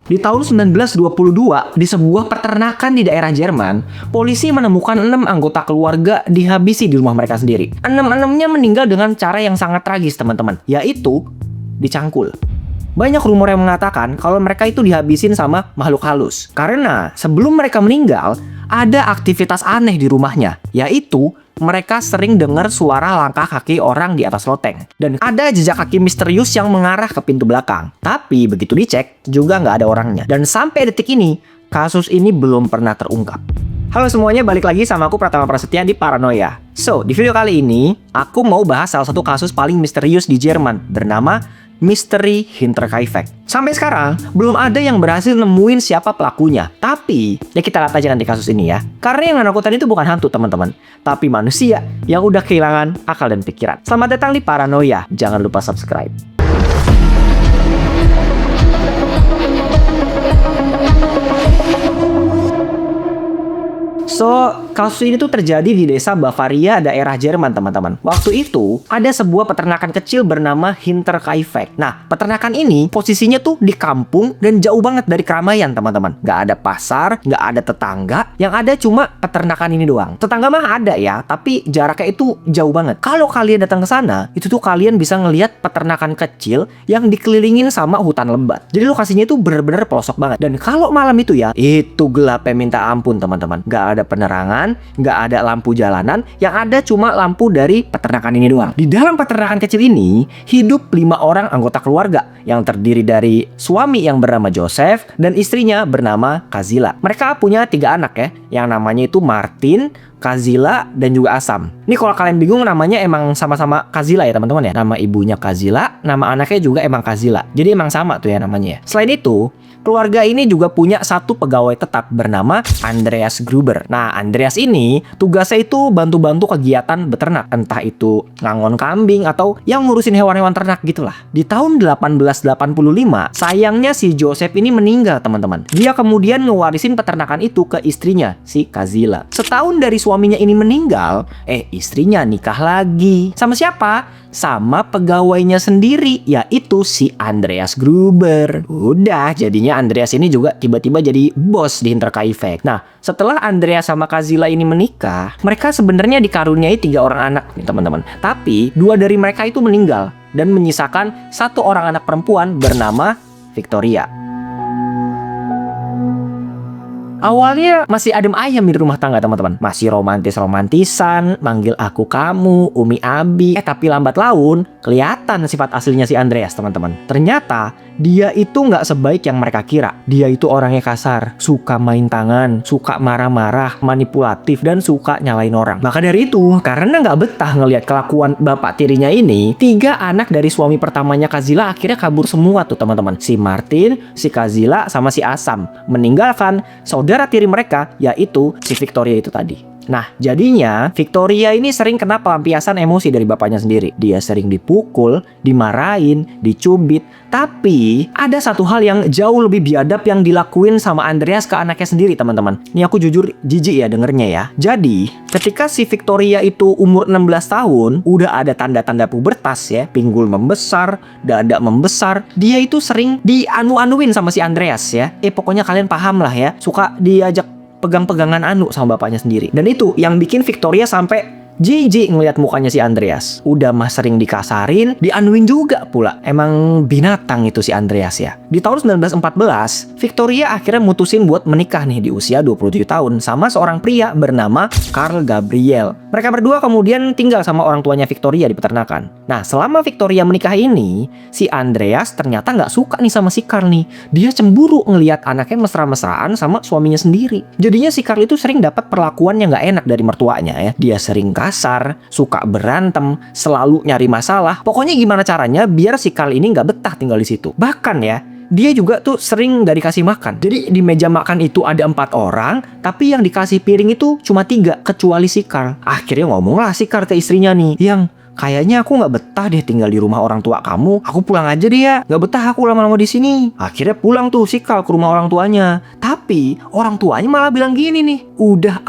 Di tahun 1922, di sebuah peternakan di daerah Jerman, polisi menemukan 6 anggota keluarga dihabisi di rumah mereka sendiri. 6-6-nya meninggal dengan cara yang sangat tragis, teman-teman, yaitu dicangkul. Banyak rumor yang mengatakan kalau mereka itu dihabisin sama makhluk halus. Karena sebelum mereka meninggal, ada aktivitas aneh di rumahnya, yaitu mereka sering dengar suara langkah kaki orang di atas loteng. Dan ada jejak kaki misterius yang mengarah ke pintu belakang. Tapi begitu dicek, juga nggak ada orangnya. Dan sampai detik ini, kasus ini belum pernah terungkap. Halo semuanya, balik lagi sama aku Pratama Prasetya di Paranoia. So, di video kali ini, aku mau bahas salah satu kasus paling misterius di Jerman, bernama Misteri Hinterkaifeck. Sampai sekarang, belum ada yang berhasil nemuin siapa pelakunya. Tapi, ya kita lihat aja nanti kasus ini ya. Karena yang menakutkan itu bukan hantu, teman-teman, tapi manusia yang udah kehilangan akal dan pikiran. Selamat datang di Paranoia. Jangan lupa subscribe. So, kasus ini tuh terjadi di desa Bavaria, daerah Jerman, teman-teman. Waktu itu, ada sebuah peternakan kecil bernama Hinterkaifeck. Nah, peternakan ini posisinya tuh di kampung dan jauh banget dari keramaian, teman-teman. Nggak ada pasar, nggak ada tetangga. Yang ada cuma peternakan ini doang. Tetangga mah ada ya, tapi jaraknya itu jauh banget. Kalau kalian datang ke sana, itu tuh kalian bisa ngelihat peternakan kecil yang dikelilingin sama hutan lebat. Jadi lokasinya itu bener-bener pelosok banget. Dan kalau malam itu ya, itu gelapnya minta ampun, teman-teman. Nggak ada penerangan, nggak ada lampu jalanan, yang ada cuma lampu dari peternakan ini doang. Di dalam peternakan kecil ini, hidup 5 orang anggota keluarga yang terdiri dari suami yang bernama Joseph dan istrinya bernama Kazila. Mereka punya 3 anak ya, yang namanya itu Martin, Kazila, dan juga Asam. Ini kalau kalian bingung, namanya emang sama-sama Kazila ya teman-teman ya. Nama ibunya Kazila, nama anaknya juga emang Kazila. Jadi emang sama tuh ya namanya ya. Selain itu, keluarga ini juga punya 1 pegawai tetap bernama Andreas Gruber. Nah, Andreas ini tugasnya itu bantu-bantu kegiatan beternak. Entah itu ngangon kambing atau yang ngurusin hewan-hewan ternak gitulah. Di tahun 1885, sayangnya si Joseph ini meninggal, teman-teman. Dia kemudian ngewarisin peternakan itu ke istrinya, si Kazila. Setahun dari suaminya ini meninggal, istrinya nikah lagi. Sama siapa? Sama pegawainya sendiri, yaitu si Andreas Gruber. Udah, jadinya Andreas ini juga tiba-tiba jadi bos di Hinterkaifeck. Nah, setelah Andreas sama Kazila ini menikah, mereka sebenarnya dikaruniai 3 orang anak nih teman-teman. Tapi 2 dari mereka itu meninggal dan menyisakan 1 orang anak perempuan bernama Victoria. Awalnya masih adem ayem di rumah tangga, teman-teman. Masih romantis-romantisan, manggil aku kamu, Umi Abi. Tapi lambat laun, kelihatan sifat aslinya si Andreas, teman-teman. Ternyata, dia itu nggak sebaik yang mereka kira. Dia itu orangnya kasar, suka main tangan, suka marah-marah, manipulatif, dan suka nyalain orang. Maka dari itu, karena nggak betah ngelihat kelakuan bapak tirinya ini, 3 anak dari suami pertamanya Kazila akhirnya kabur semua tuh, teman-teman. Si Martin, si Kazila, sama si Asam. Meninggalkan saudara tiri mereka, yaitu si Victoria itu tadi. Nah, jadinya Victoria ini sering kena pelampiasan emosi dari bapaknya sendiri. Dia sering dipukul, dimarahin, dicubit. Tapi ada satu hal yang jauh lebih biadab yang dilakuin sama Andreas ke anaknya sendiri, teman-teman. Ini aku jujur jijik ya dengernya ya. Jadi, ketika si Victoria itu umur 16 tahun, udah ada tanda-tanda pubertas ya. Pinggul membesar, dada membesar. Dia itu sering dianu-anuin sama si Andreas ya. Pokoknya kalian paham lah ya. Suka diajak pegang-pegangan anu sama bapaknya sendiri. Dan itu yang bikin Victoria sampai jijik ngeliat mukanya si Andreas. Udah mah sering dikasarin, dianuin juga pula. Emang binatang itu si Andreas ya. Di tahun 1914, Victoria akhirnya mutusin buat menikah nih di usia 27 tahun sama seorang pria bernama Carl Gabriel. Mereka berdua kemudian tinggal sama orang tuanya Victoria di peternakan. Nah, selama Victoria menikah ini, si Andreas ternyata nggak suka nih sama si Carl nih. Dia cemburu ngeliat anaknya mesra-mesraan sama suaminya sendiri. Jadinya si Carl itu sering dapat perlakuan yang nggak enak dari mertuanya ya. Dia sering kasar, suka berantem, selalu nyari masalah. Pokoknya gimana caranya biar si Carl ini nggak betah tinggal di situ. Bahkan ya, dia juga tuh sering gak dikasih makan. Jadi di meja makan itu ada 4 orang, tapi yang dikasih piring itu cuma 3, kecuali si Carl. Akhirnya ngomonglah si Carl ke istrinya nih, yang kayaknya aku nggak betah deh tinggal di rumah orang tua kamu. Aku pulang aja deh ya. Nggak betah aku lama-lama di sini. Akhirnya pulang tuh si Carl ke rumah orang tuanya. Tapi orang tuanya malah bilang gini nih, udah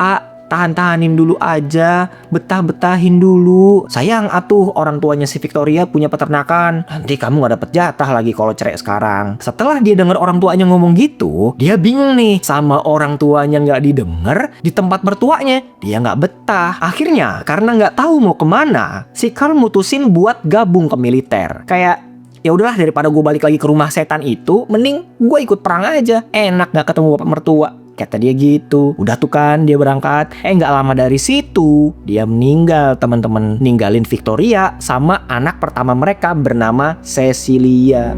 tahan-tahanin dulu aja, betah-betahin dulu. Sayang atuh orang tuanya si Victoria punya peternakan. Nanti kamu gak dapet jatah lagi kalau cerai sekarang. Setelah dia dengar orang tuanya ngomong gitu, dia bingung nih sama orang tuanya gak didengar di tempat mertuanya. Dia gak betah. Akhirnya karena gak tahu mau kemana, si Carl mutusin buat gabung ke militer. Kayak ya udahlah, daripada gue balik lagi ke rumah setan itu, mending gue ikut perang aja. Enak gak ketemu bapak mertua, kata dia gitu. Udah tuh kan dia berangkat. Gak lama dari situ dia meninggal, teman-teman. Ninggalin Victoria sama anak pertama mereka bernama Cecilia.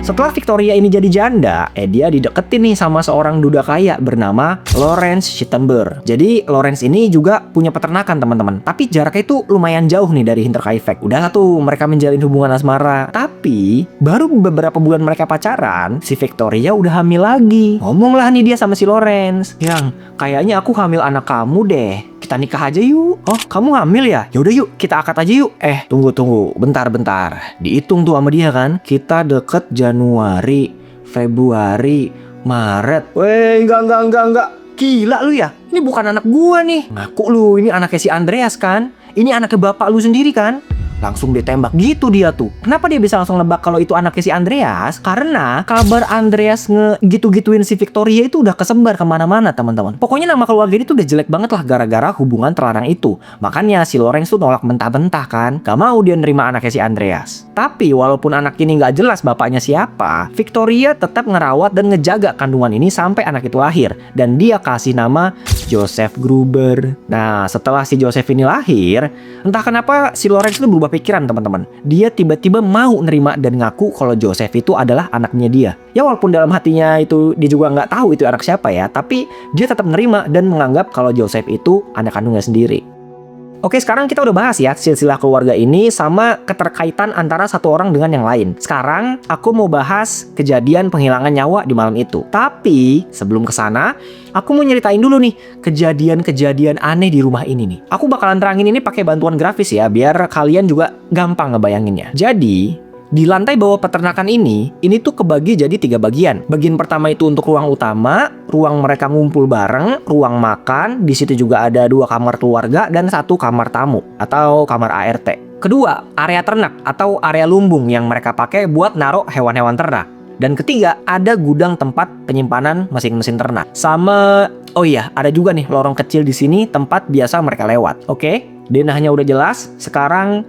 Setelah Victoria ini jadi janda, dia dideketin nih sama seorang duda kaya bernama Lawrence Schittenberg. Jadi Lawrence ini juga punya peternakan, teman-teman. Tapi jaraknya itu lumayan jauh nih dari Hinterkaifeck. Udah tuh mereka menjalin hubungan asmara. Tapi baru beberapa bulan mereka pacaran, si Victoria udah hamil lagi. Ngomonglah nih dia sama si Lawrence, "Yang, kayaknya aku hamil anak kamu deh. Kita nikah aja yuk." "Oh, kamu hamil ya? Yaudah yuk, kita akad aja yuk." Tunggu, bentar. Dihitung tuh sama dia kan. Kita deket Januari, Februari, Maret. Enggak. Gila lu ya? Ini bukan anak gua nih. Ngaku lu, ini anaknya si Andreas kan? Ini anaknya bapak lu sendiri kan? Langsung ditembak gitu dia tuh. Kenapa dia bisa langsung nebak kalau itu anaknya si Andreas? Karena kabar Andreas ngegitu-gituin si Victoria itu udah kesebar kemana-mana, teman-teman. Pokoknya nama keluarga ini tuh udah jelek banget lah gara-gara hubungan terlarang itu. Makanya si Lawrence tuh nolak mentah-mentah kan. Gak mau dia nerima anaknya si Andreas. Tapi walaupun anak ini gak jelas bapaknya siapa, Victoria tetap ngerawat dan ngejaga kandungan ini sampai anak itu lahir. Dan dia kasih nama Joseph Gruber. Nah, setelah si Joseph ini lahir, entah kenapa si Lawrence itu berubah pikiran, teman-teman. Dia tiba-tiba mau nerima dan ngaku kalau Joseph itu adalah anaknya dia. Ya walaupun dalam hatinya itu dia juga nggak tahu itu anak siapa ya, tapi dia tetap nerima dan menganggap kalau Joseph itu anak kandungnya sendiri. Oke, sekarang kita udah bahas ya silsilah keluarga ini sama keterkaitan antara satu orang dengan yang lain. Sekarang aku mau bahas kejadian penghilangan nyawa di malam itu. Tapi sebelum kesana, aku mau nyeritain dulu nih kejadian-kejadian aneh di rumah ini nih. Aku bakalan terangin ini pakai bantuan grafis ya, biar kalian juga gampang ngebayanginnya. Jadi di lantai bawah peternakan ini tuh kebagi jadi 3 bagian. Bagian pertama itu untuk ruang utama, ruang mereka ngumpul bareng, ruang makan. Di situ juga ada 2 kamar keluarga dan 1 kamar tamu atau kamar ART. Kedua, area ternak atau area lumbung yang mereka pakai buat naruh hewan-hewan ternak. Dan ketiga, ada gudang tempat penyimpanan mesin-mesin ternak. Sama, oh iya, ada juga nih lorong kecil di sini tempat biasa mereka lewat. Oke, denahnya udah jelas. Sekarang,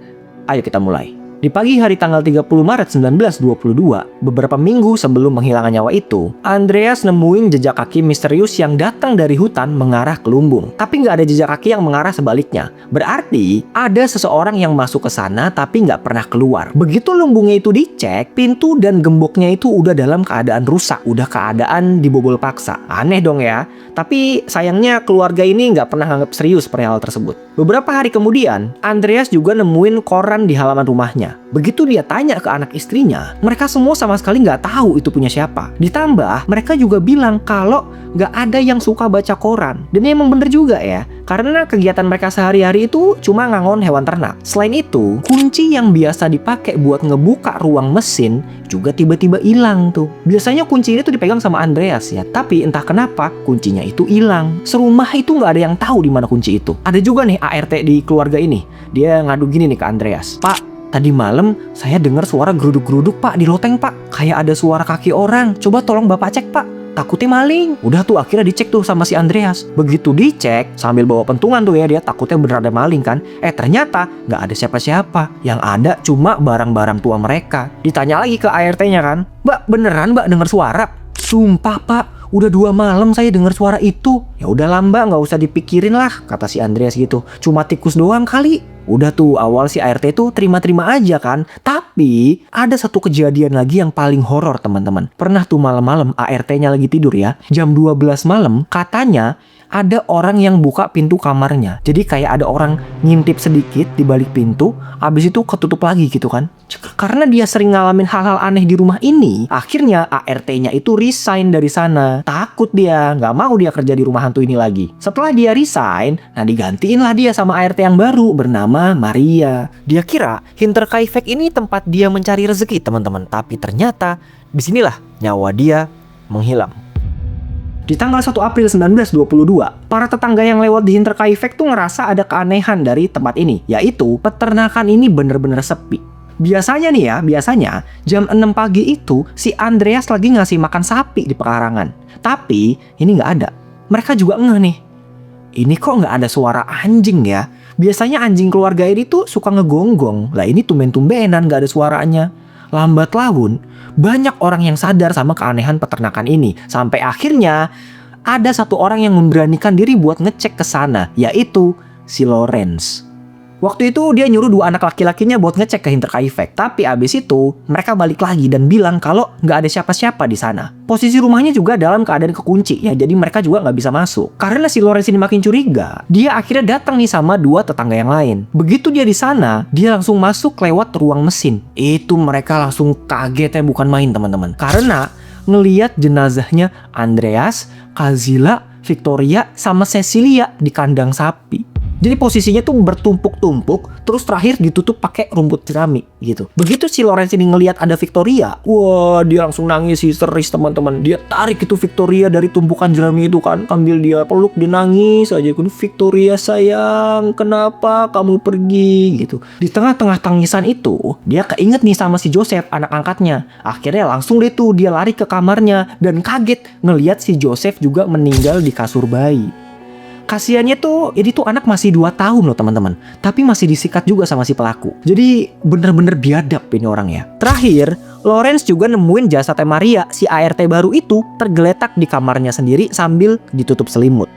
ayo kita mulai. Di pagi hari tanggal 30 Maret 1922, beberapa minggu sebelum menghilangan nyawa itu, Andreas nemuin jejak kaki misterius yang datang dari hutan mengarah ke lumbung. Tapi nggak ada jejak kaki yang mengarah sebaliknya. Berarti ada seseorang yang masuk ke sana tapi nggak pernah keluar. Begitu lumbungnya itu dicek, pintu dan gemboknya itu udah dalam keadaan rusak, udah keadaan dibobol paksa. Aneh dong ya. Tapi sayangnya keluarga ini nggak pernah nganggap serius perihal tersebut. Beberapa hari kemudian, Andreas juga nemuin koran di halaman rumahnya. Begitu dia tanya ke anak istrinya, mereka semua sama sekali nggak tahu itu punya siapa. Ditambah, mereka juga bilang kalau nggak ada yang suka baca koran. Dan emang bener juga ya, karena kegiatan mereka sehari-hari itu cuma ngangon hewan ternak. Selain itu, kunci yang biasa dipakai buat ngebuka ruang mesin juga tiba-tiba hilang tuh. Biasanya kunci ini tuh dipegang sama Andreas ya, tapi entah kenapa kuncinya itu hilang. Serumah itu nggak ada yang tahu di mana kunci itu. Ada juga nih ART di keluarga ini. Dia ngadu gini nih ke Andreas, "Pak, tadi malam saya dengar suara geruduk-geruduk Pak di loteng Pak. Kayak ada suara kaki orang. Coba tolong Bapak cek Pak. Takutnya maling." Udah tuh akhirnya dicek tuh sama si Andreas. Begitu dicek sambil bawa pentungan tuh ya, dia takutnya bener ada maling kan. Ternyata nggak ada siapa-siapa. Yang ada cuma barang-barang tua mereka. Ditanya lagi ke ART-nya kan, "Mbak, beneran Mbak dengar suara?" "Sumpah Pak, udah 2 malam saya dengar suara itu." "Ya udahlah Mbak, nggak usah dipikirin lah," kata si Andreas gitu. "Cuma tikus doang kali." Udah tuh awal si ART tuh terima-terima aja kan. Tapi ada satu kejadian lagi yang paling horor, teman-teman. Pernah tuh malam-malam ART-nya lagi tidur ya, jam 12 malam katanya ada orang yang buka pintu kamarnya. Jadi kayak ada orang ngintip sedikit di balik pintu, abis itu ketutup lagi gitu kan. Karena dia sering ngalamin hal-hal aneh di rumah ini, akhirnya ART-nya itu resign dari sana. Takut dia, nggak mau dia kerja di rumah hantu ini lagi. Setelah dia resign, nah digantiin lah dia sama ART yang baru bernama Maria. Dia kira Hinterkaifeck ini tempat dia mencari rezeki, teman-teman. Tapi ternyata disinilah nyawa dia menghilang. Di tanggal 1 April 1922, para tetangga yang lewat di Hinterkaifeck tuh ngerasa ada keanehan dari tempat ini, yaitu peternakan ini bener-bener sepi. Biasanya nih ya, jam 6 pagi itu si Andreas lagi ngasih makan sapi di pekarangan. Tapi ini nggak ada. Mereka juga ngeh nih. Ini kok nggak ada suara anjing ya? Biasanya anjing keluarga ini tuh suka ngegonggong. Lah ini tumben-tumbenan nggak ada suaranya. Lambat laun, banyak orang yang sadar sama keanehan peternakan ini. Sampai akhirnya ada satu orang yang memberanikan diri buat ngecek ke sana, yaitu si Lorenz. Waktu itu dia nyuruh 2 anak laki-lakinya buat ngecek ke Hinterkaifeck. Tapi abis itu mereka balik lagi dan bilang kalau nggak ada siapa-siapa di sana. Posisi rumahnya juga dalam keadaan kekunci ya, jadi mereka juga nggak bisa masuk. Karena si Lorenz ini makin curiga, dia akhirnya datang nih sama 2 tetangga yang lain. Begitu dia di sana, dia langsung masuk lewat ruang mesin. Itu mereka langsung kaget ya, bukan main teman-teman. Karena ngelihat jenazahnya Andreas, Kazila, Victoria, sama Cecilia di kandang sapi. Jadi posisinya tuh bertumpuk-tumpuk, terus terakhir ditutup pakai rumput jerami gitu. Begitu si Lorenz ini ngelihat ada Victoria, wah dia langsung nangis histeris teman-teman. Dia tarik itu Victoria dari tumpukan jerami itu kan, ambil dia peluk, dia nangis aja. Victoria sayang, kenapa kamu pergi gitu. Di tengah-tengah tangisan itu, dia keinget nih sama si Joseph, anak angkatnya. Akhirnya langsung deh tuh dia lari ke kamarnya dan kaget ngelihat si Joseph juga meninggal di kasur bayi. Kasiannya tuh, ini tuh anak masih 2 tahun loh teman-teman. Tapi masih disikat juga sama si pelaku. Jadi bener-bener biadab ini orang ya. Terakhir, Lorenz juga nemuin jasadnya Maria, si ART baru itu, tergeletak di kamarnya sendiri sambil ditutup selimut.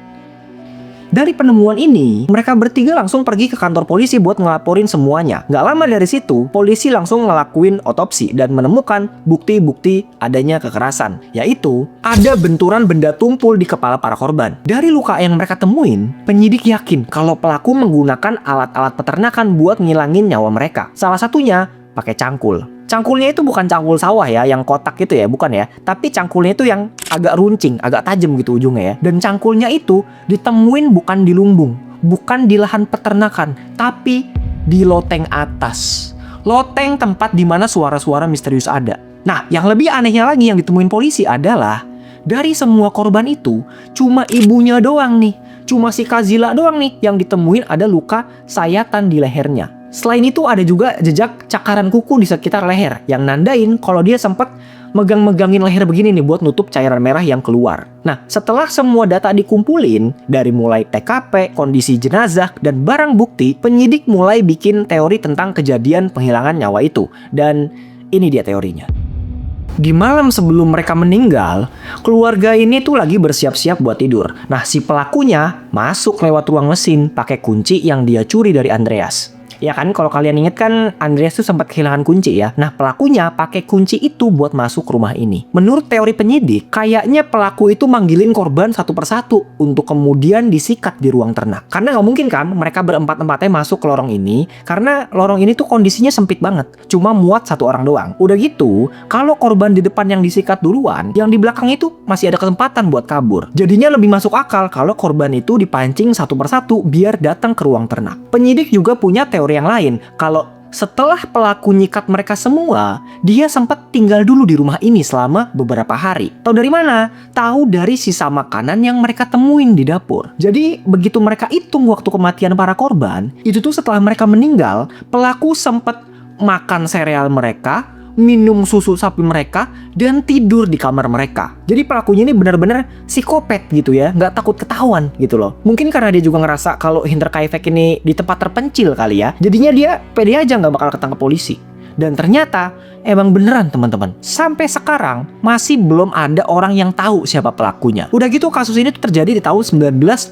Dari penemuan ini, mereka bertiga langsung pergi ke kantor polisi buat ngelaporin semuanya. Gak lama dari situ, polisi langsung ngelakuin otopsi dan menemukan bukti-bukti adanya kekerasan. Yaitu, ada benturan benda tumpul di kepala para korban. Dari luka yang mereka temuin, penyidik yakin kalau pelaku menggunakan alat-alat peternakan buat ngilangin nyawa mereka. Salah satunya, pakai cangkul. Cangkulnya itu bukan cangkul sawah ya, yang kotak gitu ya, bukan ya. Tapi cangkulnya itu yang agak runcing, agak tajam gitu ujungnya ya. Dan cangkulnya itu ditemuin bukan di lumbung, bukan di lahan peternakan, tapi di loteng atas. Loteng tempat dimana suara-suara misterius ada. Nah, yang lebih anehnya lagi yang ditemuin polisi adalah dari semua korban itu, cuma ibunya doang nih. Cuma si Kazila doang nih yang ditemuin ada luka sayatan di lehernya. Selain itu ada juga jejak cakaran kuku di sekitar leher yang nandain kalau dia sempat megang-megangin leher begini nih buat nutup cairan merah yang keluar. Nah, setelah semua data dikumpulin dari mulai TKP, kondisi jenazah, dan barang bukti, penyidik mulai bikin teori tentang kejadian penghilangan nyawa itu. Dan ini dia teorinya. Di malam sebelum mereka meninggal, keluarga ini tuh lagi bersiap-siap buat tidur. Nah, si pelakunya masuk lewat ruang mesin pakai kunci yang dia curi dari Andreas. Ya kan, kalau kalian inget kan Andreas tuh sempat kehilangan kunci ya. Nah, pelakunya pakai kunci itu buat masuk rumah ini. Menurut teori penyidik, kayaknya pelaku itu manggilin korban satu persatu untuk kemudian disikat di ruang ternak. Karena nggak mungkin kan mereka berempat-empatnya masuk ke lorong ini, karena lorong ini tuh kondisinya sempit banget. Cuma muat 1 orang doang. Udah gitu, kalau korban di depan yang disikat duluan, yang di belakang itu masih ada kesempatan buat kabur. Jadinya lebih masuk akal kalau korban itu dipancing satu persatu biar datang ke ruang ternak. Penyidik juga punya teori yang lain, kalau setelah pelaku nyikat mereka semua, dia sempat tinggal dulu di rumah ini selama beberapa hari. Tahu dari mana? Tahu dari sisa makanan yang mereka temuin di dapur. Jadi begitu mereka hitung waktu kematian para korban, itu tuh setelah mereka meninggal, pelaku sempat makan sereal mereka, minum susu sapi mereka, dan tidur di kamar mereka. Jadi pelakunya ini benar-benar psikopat gitu ya, nggak takut ketahuan gitu loh. Mungkin karena dia juga ngerasa kalau Hinterkaifeck ini di tempat terpencil kali ya, jadinya dia pede aja nggak bakal ketangkep polisi. Dan ternyata emang beneran teman-teman, sampai sekarang masih belum ada orang yang tahu siapa pelakunya. Udah gitu kasus ini tuh terjadi di tahun 1922.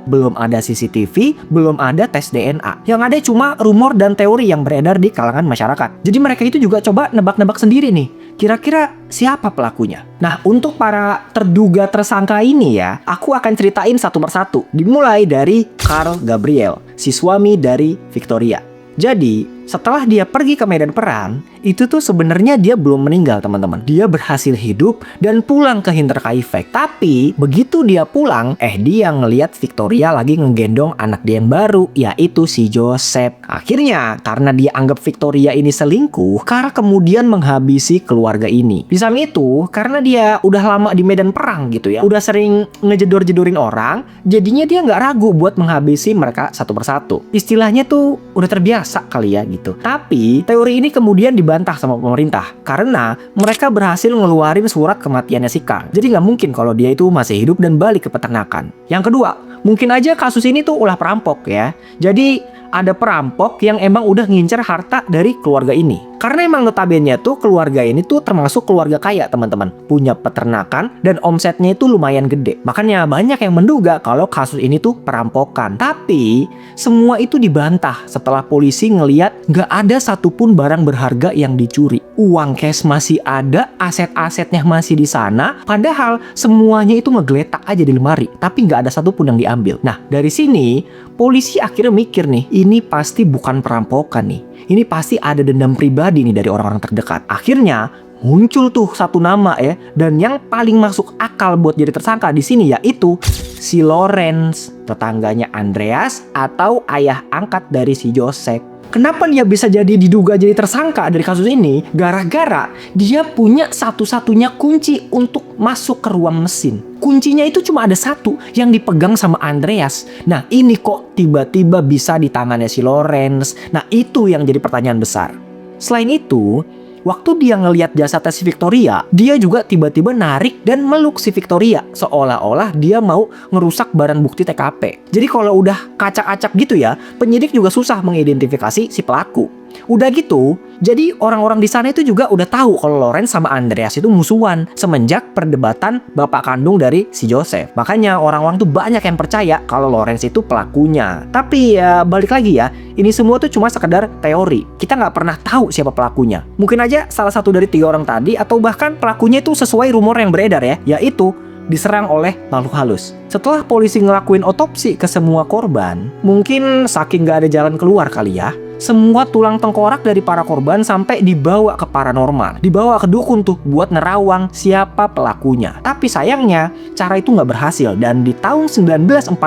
Belum ada CCTV, belum ada tes DNA. Yang ada cuma rumor dan teori yang beredar di kalangan masyarakat. Jadi mereka itu juga coba nebak-nebak sendiri nih, kira-kira siapa pelakunya. Nah, untuk para terduga tersangka ini ya, aku akan ceritain satu persatu. Dimulai dari Carl Gabriel, si suami dari Victoria. Jadi, setelah dia pergi ke medan perang, itu tuh sebenarnya dia belum meninggal teman-teman. Dia berhasil hidup dan pulang ke Hinterkaifeck. Tapi begitu dia pulang, dia ngelihat Victoria lagi ngegendong anak dia yang baru, yaitu si Joseph. Akhirnya karena dia anggap Victoria ini selingkuh, Carl kemudian menghabisi keluarga ini. Di samping itu, karena dia udah lama di medan perang gitu ya, udah sering ngejedor-jedorin orang, jadinya dia nggak ragu buat menghabisi mereka satu persatu. Istilahnya tuh udah terbiasa kali ya gitu. Tapi teori ini kemudian dibantah sama pemerintah karena mereka berhasil ngeluarin surat kematiannya si Carl. Jadi nggak mungkin kalau dia itu masih hidup dan balik ke peternakan. Yang kedua, mungkin aja kasus ini tuh ulah perampok ya. Jadi ada perampok yang emang udah ngincer harta dari keluarga ini. Karena emang notabene tuh keluarga ini tuh termasuk keluarga kaya teman-teman. Punya peternakan dan omsetnya itu lumayan gede. Makanya banyak yang menduga kalau kasus ini tuh perampokan. Tapi semua itu dibantah setelah polisi ngeliat gak ada satupun barang berharga yang dicuri. Uang cash masih ada, aset-asetnya masih di sana. Padahal semuanya itu ngegeletak aja di lemari. Tapi gak ada satupun yang diambil. Nah dari sini polisi akhirnya mikir nih, ini pasti bukan perampokan nih. Ini pasti ada dendam pribadi nih dari orang-orang terdekat. Akhirnya muncul tuh satu nama ya, dan yang paling masuk akal buat jadi tersangka di sini yaitu si Lorenz, tetangganya Andreas atau ayah angkat dari si Joseph. Kenapa dia bisa jadi diduga jadi tersangka dari kasus ini? Gara-gara dia punya satu-satunya kunci untuk masuk ke ruang mesin. Kuncinya itu cuma ada satu yang dipegang sama Andreas. Nah ini kok tiba-tiba bisa di tangannya si Lorenz? Nah itu yang jadi pertanyaan besar. Selain itu, waktu dia ngelihat jasadnya si Victoria, dia juga tiba-tiba narik dan meluk si Victoria. Seolah-olah dia mau ngerusak barang bukti TKP. Jadi kalau udah kacak-acak gitu ya, penyidik juga susah mengidentifikasi si pelaku. Udah gitu, jadi orang-orang di sana itu juga udah tahu kalau Lorenz sama Andreas itu musuhan semenjak perdebatan bapak kandung dari si Joseph. Makanya orang-orang tuh banyak yang percaya kalau Lorenz itu pelakunya. Tapi ya balik lagi ya, ini semua tuh cuma sekedar teori. Kita nggak pernah tahu siapa pelakunya. Mungkin aja salah satu dari 3 orang tadi, atau bahkan pelakunya itu sesuai rumor yang beredar ya, yaitu diserang oleh makhluk halus. Setelah polisi ngelakuin otopsi ke semua korban, mungkin saking gak ada jalan keluar kali ya, semua tulang tengkorak dari para korban sampai dibawa ke paranormal, dibawa ke dukun tuh buat nerawang siapa pelakunya. Tapi sayangnya cara itu nggak berhasil, dan di tahun 1944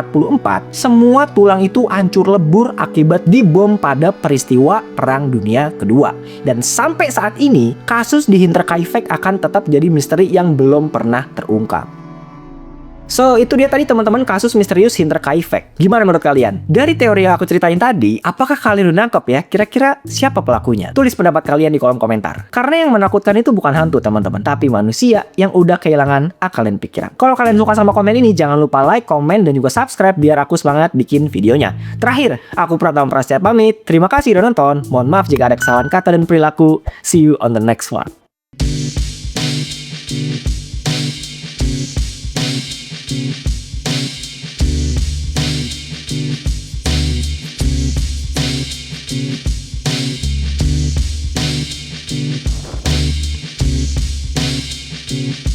semua tulang itu hancur lebur akibat dibom pada peristiwa Perang Dunia Kedua. Dan sampai saat ini kasus di Hinterkaifeck akan tetap jadi misteri yang belum pernah terungkap. So, itu dia tadi teman-teman kasus misterius Hinterkaifeck. Gimana menurut kalian? Dari teori yang aku ceritain tadi, apakah kalian udah nangkep ya kira-kira siapa pelakunya? Tulis pendapat kalian di kolom komentar. Karena yang menakutkan itu bukan hantu teman-teman, tapi manusia yang udah kehilangan akal dan pikiran. Kalau kalian suka sama komen ini, jangan lupa like, komen, dan juga subscribe biar aku semangat bikin videonya. Terakhir, aku Pratama Prasetya pamit. Terima kasih udah nonton. Mohon maaf jika ada kesalahan kata dan perilaku. See you on the next one. Thank you.